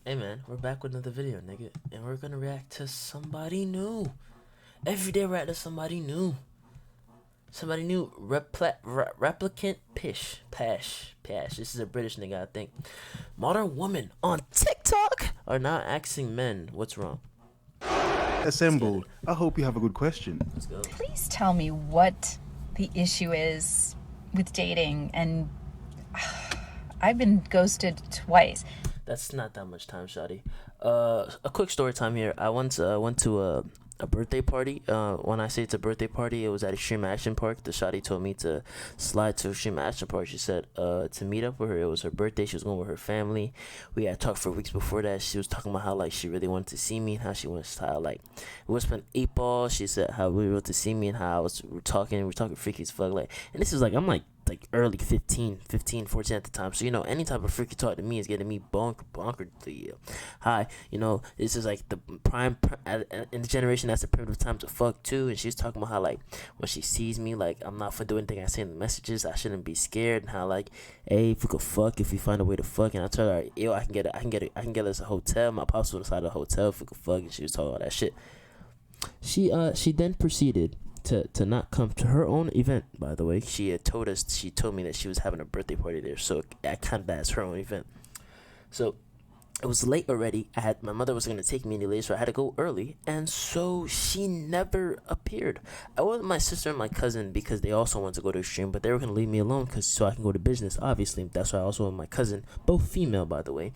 Hey man, we're back with another video, nigga, and we're gonna react to somebody new. Every day we're to somebody new. Somebody new. Replicant Pash. This is a British nigga, I think. Modern women on TikTok are now asking men what's wrong. Assembled. I hope you have a good question. Let's go. Please tell me what the issue is with dating, and I've been ghosted twice. That's not that much time, shawty. A quick story time here. I once went to a birthday party. When I say it's a birthday party, it was at Extreme Action Park. The shawty told me to slide to Extreme Action Park. She said to meet up with her. It was her birthday. She was going with her family. We had talked for weeks before that. She was talking about how like she really wanted to see me and how she wants to like we was playing 8 ball. She said how we were to see me and how we're talking freaky as fuck. Like, and this is like I'm like early 15, 14 at the time. So, you know, any type of freaky talk to me is getting me bonkeredly high. You know, this is like the prime, in the generation, that's the primitive time to fuck too. And she was talking about how, like, when she sees me, like, I'm not for doing anything I say in the messages. I shouldn't be scared. And how, like, hey, if we could fuck, if we find a way to fuck. And I told her, yo, I can get us a hotel. My pops would decide a hotel if we could fuck. And she was talking all that shit. She then proceeded to not come to her own event. By the way, she told me that she was having a birthday party there, so I counted that as her own event. So it was late already. My mother was gonna take me any later, so I had to go early, and so she never appeared. I went with my sister and my cousin because they also wanted to go to the stream, but they were gonna leave me alone so I can go to business. Obviously, that's why I also went with my cousin, both female, by the way.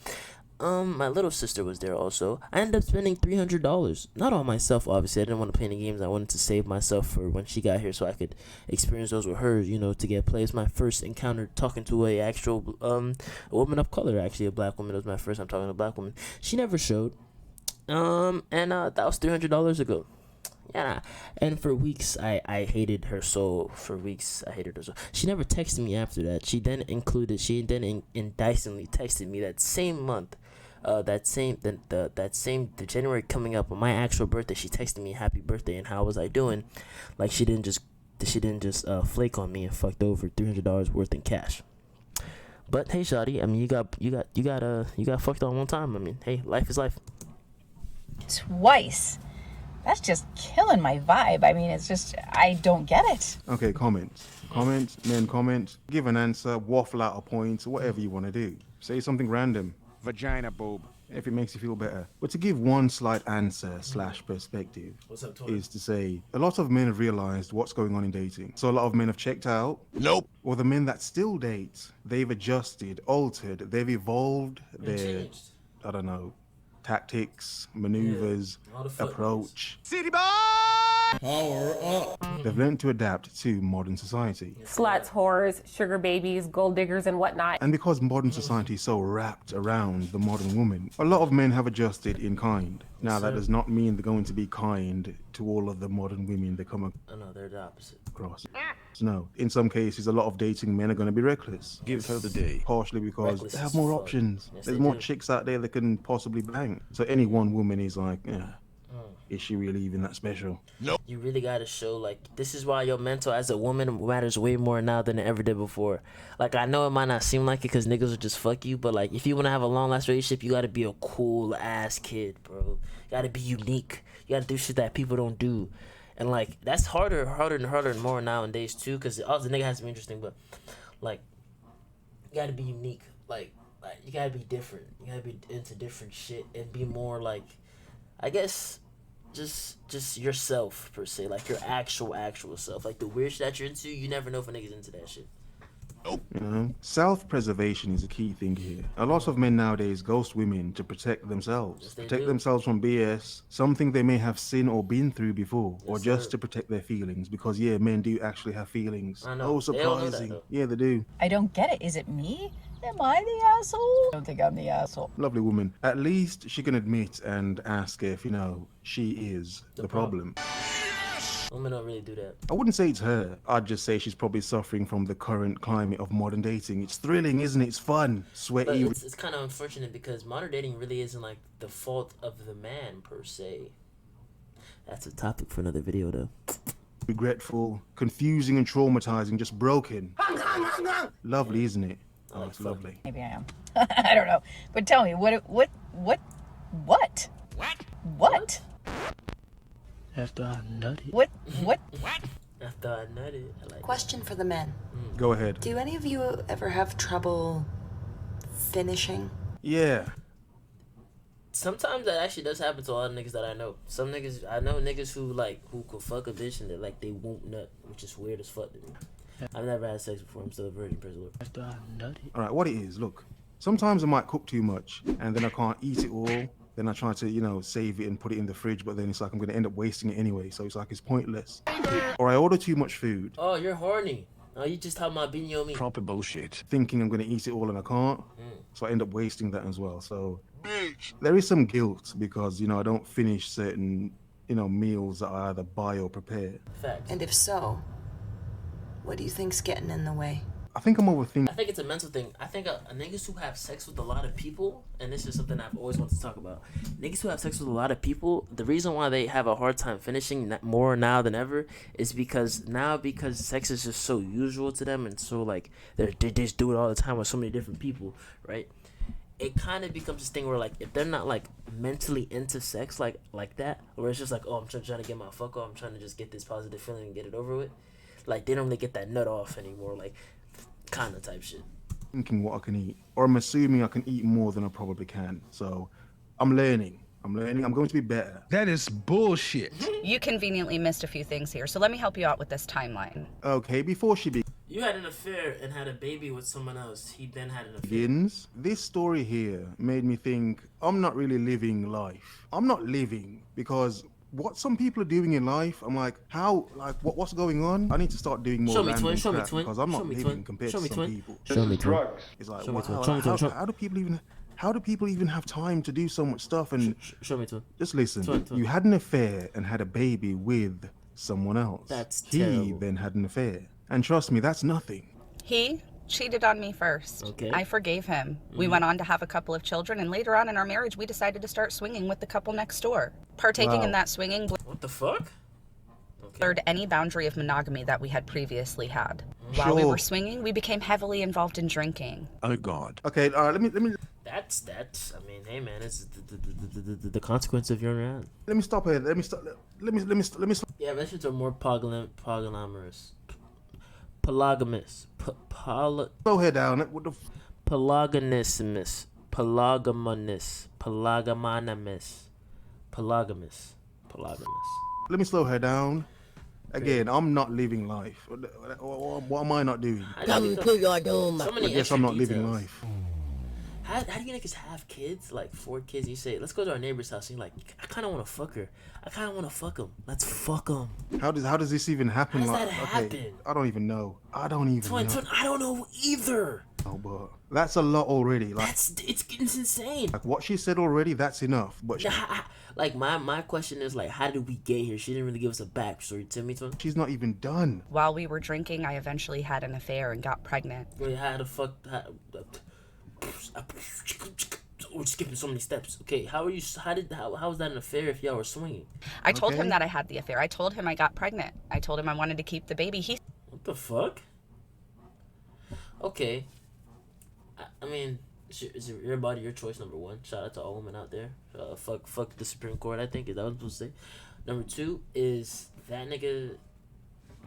My little sister was there also. I ended up spending $300. Not on myself, obviously. I didn't want to play any games. I wanted to save myself for when she got here so I could experience those with her, you know, to get plays. My first encounter talking to a actual a woman of color, actually a black woman. It was my first time talking to a black woman. She never showed. And that was $300 ago. Yeah, and for weeks I hated her so. For weeks I hated her so. She never texted me after that. She then indictedly texted me that same month, the January coming up on my actual birthday. She texted me happy birthday and how was I doing, like she didn't just flake on me and fucked over $300 worth in cash. But hey, shawty, I mean you got fucked on one time. I mean, hey, life is life. Twice. That's just killing my vibe. I mean, it's just, I don't get it. Okay, comments. Men comment. Give an answer, waffle out a point, whatever you want to do. Say something random. Vagina boob. If it makes you feel better. But to give one slight answer / perspective What's up, Tony? is to say a lot of men have realized what's going on in dating. So a lot of men have checked out. Nope. Or the men that still date, they've adjusted, altered, they've evolved their, changed. I don't know, tactics, maneuvers, all the footnotes. approach. City boy! Power up. They've learned to adapt to modern society. Sluts, whores, sugar babies, gold diggers, and whatnot. And because modern society is so wrapped around the modern woman, a lot of men have adjusted in kind. Now, that does not mean they're going to be kind to all of the modern women they come Oh no, they're the opposite. across. No, in some cases, a lot of dating men are going to be reckless. Give her the day. Partially because Reckless they as have more fuck. options. Yes, There's they more do. chicks out there that can possibly bang. So any one woman is like, yeah, is she really even that special? You really gotta show, like, this is why your mental as a woman matters way more now than it ever did before. Like, I know it might not seem like it because niggas will just fuck you, but like, if you want to have a long last relationship, you gotta be a cool ass kid, bro. You gotta be unique. You gotta do shit that people don't do. And like, that's harder and more nowadays too, because also the nigga has to be interesting, but like, you gotta be unique. Like you gotta be different. You gotta be into different shit and be more like, I guess, just yourself per se, like your actual self. Like the weird shit that you're into, you never know if a nigga's into that shit. You know, self-preservation is a key thing here. A lot of men nowadays ghost women to protect themselves, Yes, they protect do. themselves from BS, something they may have seen or been through before, or Yes, just sir. to protect their feelings. Because yeah, men do actually have feelings. I know. Oh, They don't know that, surprising. though. Yeah, they do. I don't get it. Is it me? Am I the asshole? I don't think I'm the asshole. Lovely woman. At least she can admit and ask if, you know, she is the problem. Women don't really do that. I wouldn't say it's her. I'd just say she's probably suffering from the current climate of modern dating. It's thrilling, isn't it? It's fun, But sweaty. it's kind of unfortunate because modern dating really isn't like the fault of the man per se. That's a topic for another video though. Regretful, confusing and traumatizing, just broken. Lovely, isn't it? Oh, it's fun. lovely. Maybe I am. I don't know. But tell me, what What? What? What? After I nutted. What? After I nutted. I like Question for the men. Go ahead. Do any of you ever have trouble finishing? Yeah. Sometimes that actually does happen to a lot of niggas that I know. Some niggas, I know niggas who could fuck a bitch and they won't nut, which is weird as fuck to me. I've never had sex before. I'm still a virgin, praise the Lord. After I nutted. All right, what it is, look. Sometimes I might cook too much and then I can't eat it all. Then I try to, save it and put it in the fridge, but then it's like I'm going to end up wasting it anyway. So it's like it's pointless. Or I order too much food, Oh, you're horny. Oh, you just talking about being your me. Proper bullshit. thinking I'm going to eat it all and I can't. So I end up wasting that as well. So there is some guilt because, I don't finish certain, meals that I either buy or prepare. Facts. And if so, what do you think's getting in the way? I think I'm overthinking. I think it's a mental thing. I think a niggas who have sex with a lot of people, and this is something I've always wanted to talk about. Niggas who have sex with a lot of people, the reason why they have a hard time finishing more now than ever is because sex is just so usual to them, and so like they just do it all the time with so many different people, right? It kind of becomes this thing where like if they're not like mentally into sex like that, where it's just like, oh, I'm trying to get my fuck off, I'm trying to just get this positive feeling and get it over with, like they don't really get that nut off anymore, like kind of type shit. Thinking what I can eat, or I'm assuming I can eat more than I probably can. So I'm learning. I'm going to be better. That is bullshit. You conveniently missed a few things here, so let me help you out with this timeline. Okay, before she You had an affair and had a baby with someone else. He then had an affair. begins, this story here made me think I'm not really living life. I'm not living because what some people are doing in life, I'm like, what's going on? I need to start doing more Show me, random twin. Show me, crap twin. because I'm not Show me, living twin. compared Show to me, some twin. people. Show me, twin. It's like, Show me, wow, twin. Show me, twin. how do people even have time to do so much stuff? And Show me, twin. just listen, Twin. you had an affair and had a baby with someone else. That's he terrible. then had an affair, and trust me, that's nothing. He cheated on me first. Okay. I forgave him. We went on to have a couple of children, and later on in our marriage, we decided to start swinging with the couple next door. Partaking in Wow. that swinging What the fuck? blurred any boundary of monogamy that we had previously had. While we were Sure. swinging, we became heavily involved in drinking. Oh God. Okay, all right, let me That's. I mean, hey man, it's the consequence of your own hand. let me stop here. Let me stop. Let me stop. Yeah, Russians are more polygamous. Polygamous. Slow her down. What the? Polygamous. Polygamous. Polygamous. Let me slow her down. Again, I'm not living life. What am I not doing? So many I guess extra I'm not living details. life. How do you niggas have kids? Like 4 kids? You say, let's go to our neighbor's house. And you're like, I kind of want to fuck her. I kind of want to fuck him. Let's fuck him. How does this even happen? How does Like, that okay, happen? I don't even know. I don't even Twin, know. I don't know either. Oh, but that's a lot already. Like, It's insane. like what she said already, that's enough. But Like my question is like, how did we get here? She didn't really give us a backstory. Tell me, twin. she's not even done. While we were drinking, I eventually had an affair and got pregnant. Wait, how the fuck? We're skipping so many steps. Okay, how are you? How was that an affair if y'all were swinging? I told him Okay. that I had the affair. I told him I got pregnant. I told him I wanted to keep the baby. He What the fuck? Okay. I mean, is it your body, your choice? Number one. Shout out to all women out there. Fuck the Supreme Court. I think is that what I'm supposed to say. Number 2 is that nigga.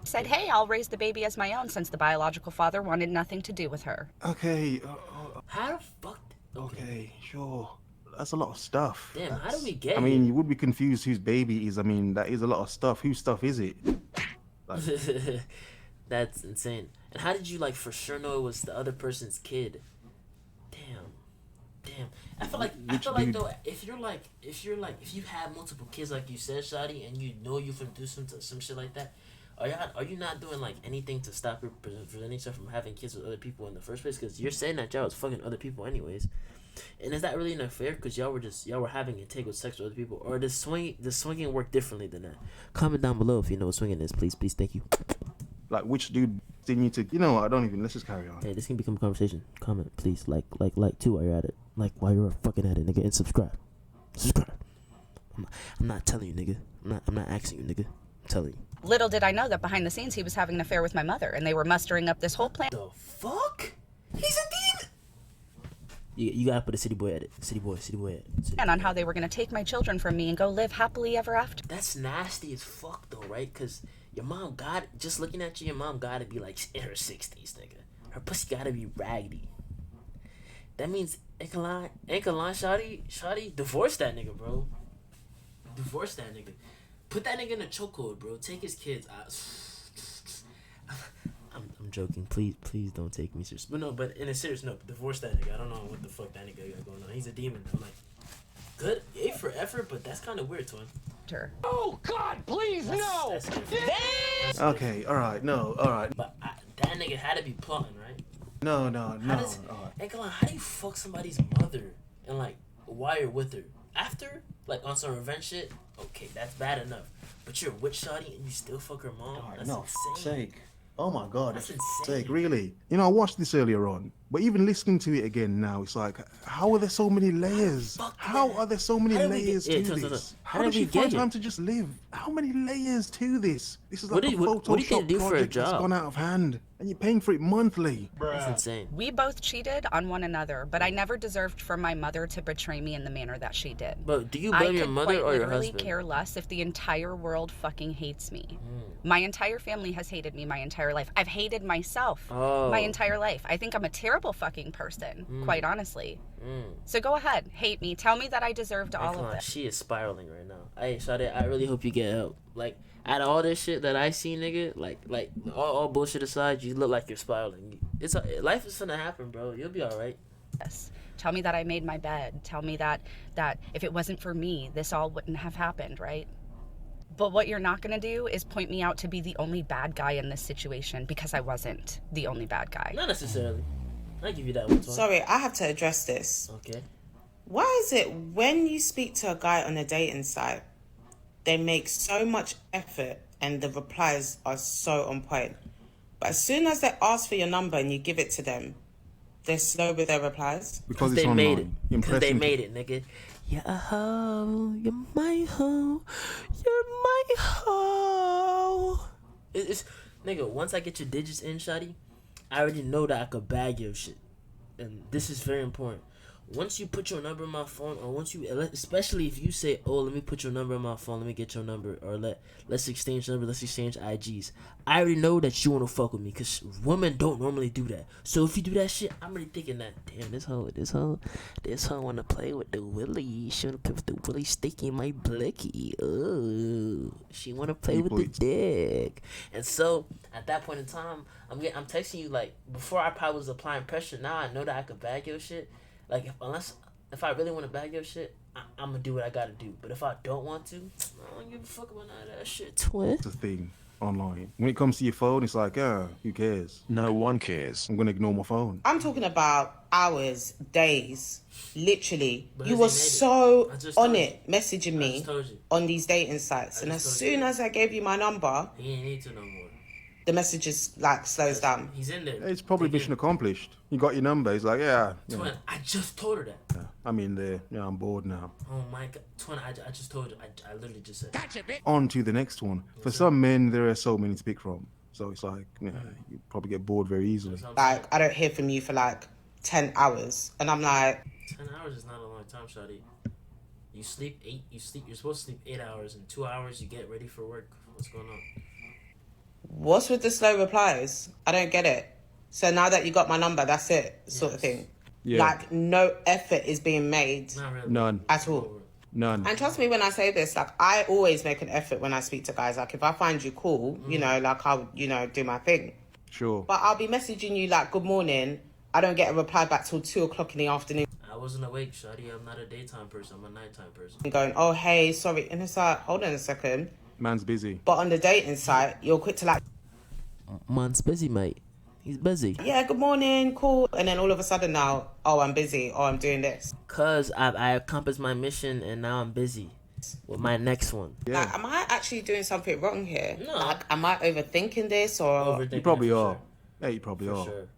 said, hey, I'll raise the baby as my own since the biological father wanted nothing to do with her. Okay, How the fuck? okay, sure. That's a lot of stuff. Damn, how do we get I mean, here? you would be confused whose baby is. I mean, that is a lot of stuff. Whose stuff is it? That's insane. And how did you like for sure know it was the other person's kid? Damn. I feel like dude? though if you have multiple kids like you said, Shadi, and you know you finna do some shit like that, are you not doing like anything to stop her preventing yourself from having kids with other people in the first place? Because you're saying that y'all was fucking other people anyways. And is that really an affair? Because y'all were having integral sex with other people, or does swinging work differently than that? Comment down below if you know what swinging is, please. Thank you. Like, which dude did you to? You know what? I don't even. Let's just carry on. Hey, this can become a conversation. Comment, please. Like too while you're at it. Like while you're fucking at it, nigga, and subscribe. I'm not telling you, nigga. I'm not asking you, nigga. I'm telling you. Little did I know that behind the scenes he was having an affair with my mother, and they were mustering up this whole plan. The fuck? He's a demon. You gotta put a city boy at it. City boy at it. And on how they were going to take my children from me and go live happily ever after. That's nasty as fuck though, right? Cause your mom just looking at you, your mom gotta be like in her 60s, nigga. Her pussy gotta be raggedy. That means Ankalan Shawty, divorce that nigga, bro. Divorce that nigga. Put that nigga in a chokehold, bro. Take his kids out. I'm joking. Please don't take me serious. But no, but in a serious note, divorce that nigga. I don't know what the fuck that nigga got going on. He's a demon. I'm like, good, A for effort, but that's kind of weird, twin. Oh, God, please, no! That's Okay, all right, no, all right. But that nigga had to be plotting, right? No. Ankalan, how do you fuck somebody's mother and like why you're with her? After? Like on some revenge shit? Okay, that's bad enough. But you're with Shawty and you still fuck her mom? That's No, insane. sake. Oh my God, That's that's insane. sake, really. You know, I watched this earlier on, but even listening to it again now, it's like, how are there so many layers? How are there so many How did we layers get- to yeah, this? How How did does she we get find here? time to just live? How many layers to this? This is What like do a you- what do you Photoshop do for a project that's job? gone out of hand, and you're paying for it monthly. That's insane. We both cheated on one another, but I never deserved for my mother to betray me in the manner that she did. But do you I blame your could mother quite or your literally husband? care less if the entire world fucking hates me. My entire family has hated me my entire life. I've hated myself my entire life. I think I'm a terrible fucking person, quite honestly. So go ahead, hate me. Tell me that I deserved all Come of on, this. she is spiraling right now. Hey, Shawty, I really hope you get help. Like, out of all this shit that I see, nigga, like all bullshit aside, you look like you're spiraling. Life is gonna happen, bro. You'll be all right. This. Tell me that I made my bed. Tell me that if it wasn't for me, this all wouldn't have happened, right? But what you're not going to do is point me out to be the only bad guy in this situation, because I wasn't the only bad guy. Not necessarily. I give you that one. Sorry, I have to address this. Okay. Why is it when you speak to a guy on a dating site, they make so much effort and the replies are so on point, but as soon as they ask for your number and you give it to them, they're slow with their replies? Because it's they online. made it. Because Impressing they people. made it, nigga. You're a hoe. You're my hoe. You're my hoe. It's nigga. Once I get your digits in, Shawty, I already know that I could bag your shit, and this is very important. Once you put your number in my phone, or once you, especially if you say, "Oh, let me put your number in my phone. Let me get your number," or let's exchange numbers. Let's exchange IGs. I already know that you wanna fuck with me, cause women don't normally do that. So if you do that shit, I'm already thinking that, damn, this hoe wanna play with the willy. She wanna play with the willy sticky in my blicky. Oh, she wanna play with the dick. And so at that point in time, I'm texting you like, before I probably was applying pressure. Now I know that I could bag your shit. Like, if I really want to bag your shit, I'm gonna do what I gotta do. But if I don't want to, I don't give a fuck about none of that shit, twin. It's a thing online. When it comes to your phone, it's like, who cares? No one cares. I'm gonna ignore my phone. I'm talking about hours, days, literally. But You has were he made it? so I just on told it, messaging I me just told you. on these dating sites. And as just told you. soon as I gave you my number, He ain't need to no more. the messages like slows down. He's in there. It's probably mission accomplished. You got your number. He's like, Twin, I just told her that. I'm in there. Yeah, I'm bored now. Oh my god, twin, I just told you. I literally just said. On to the next one. For some men, there are so many to pick from. So it's like, you probably get bored very easily. Like, I don't hear from you for like 10 hours. And I'm like, 10 hours is not a long time, Shawty. You sleep 8. You're supposed to sleep 8 hours. In 2 hours, you get ready for work. What's going on? what's with the slow replies? I don't get it. So now that you got my number, that's it, sort of thing. Yeah. Like, no effort is being made Not really. None. at all. None. And trust me when I say this, like, I always make an effort when I speak to guys. Like, if I find you cool, you know, like, I'll, you know, do my thing. Sure. But I'll be messaging you, like, good morning. I don't get a reply back till 2 o'clock in the afternoon. I wasn't awake, Shawty. I'm not a daytime person. I'm a nighttime person. Going, oh, hey, sorry. And it's like, hold on a second. Man's busy. But on the dating site, you're quick to, like, Man's busy, mate. He's busy. yeah, good morning, cool. And then all of a sudden now, oh, I'm busy. Oh, I'm doing this. Cause I accomplished my mission and now I'm busy with my next one. Yeah. Like, am I actually doing something wrong here? No. Like, am I overthinking this or Overthinking You probably it for are. sure. Yeah, you probably For are. sure.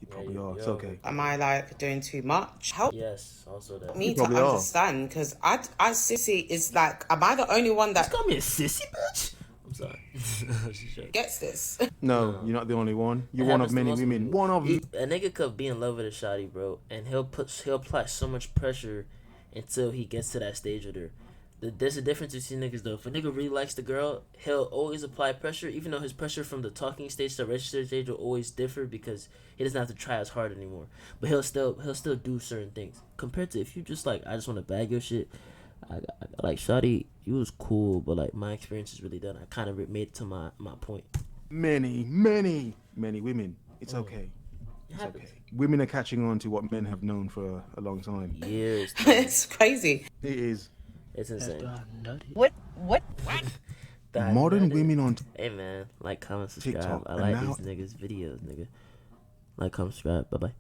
You probably you- are. It's you're okay. am I, like, doing too much? Help Yes, also that. me You to probably are. understand, because I sissy is like, am I the only one that Call me a sissy, bitch. I'm sorry. She's joking. Gets this. No, you're not the only one. You're It one happens of to many most women. people. One of A nigga could be in love with a shawty, bro, and he'll apply so much pressure until he gets to that stage with her. There's a difference between niggas though. If a nigga really likes the girl, he'll always apply pressure, even though his pressure from the talking stage to the register stage will always differ because he doesn't have to try as hard anymore. But he'll still do certain things. Compared to if you just like, I just want to bag your shit. I like shawty, you was cool, but like my experience is really done. I kind of made it to my point. many women. It's okay. It's okay. Women are catching on to what men have known for a long time. Years. It's crazy. It is. It's insane. What? That Modern nutty. women on Hey man, like, comment, subscribe. TikTok, I and like now- these niggas' videos, nigga. Like, comment, subscribe. Bye bye.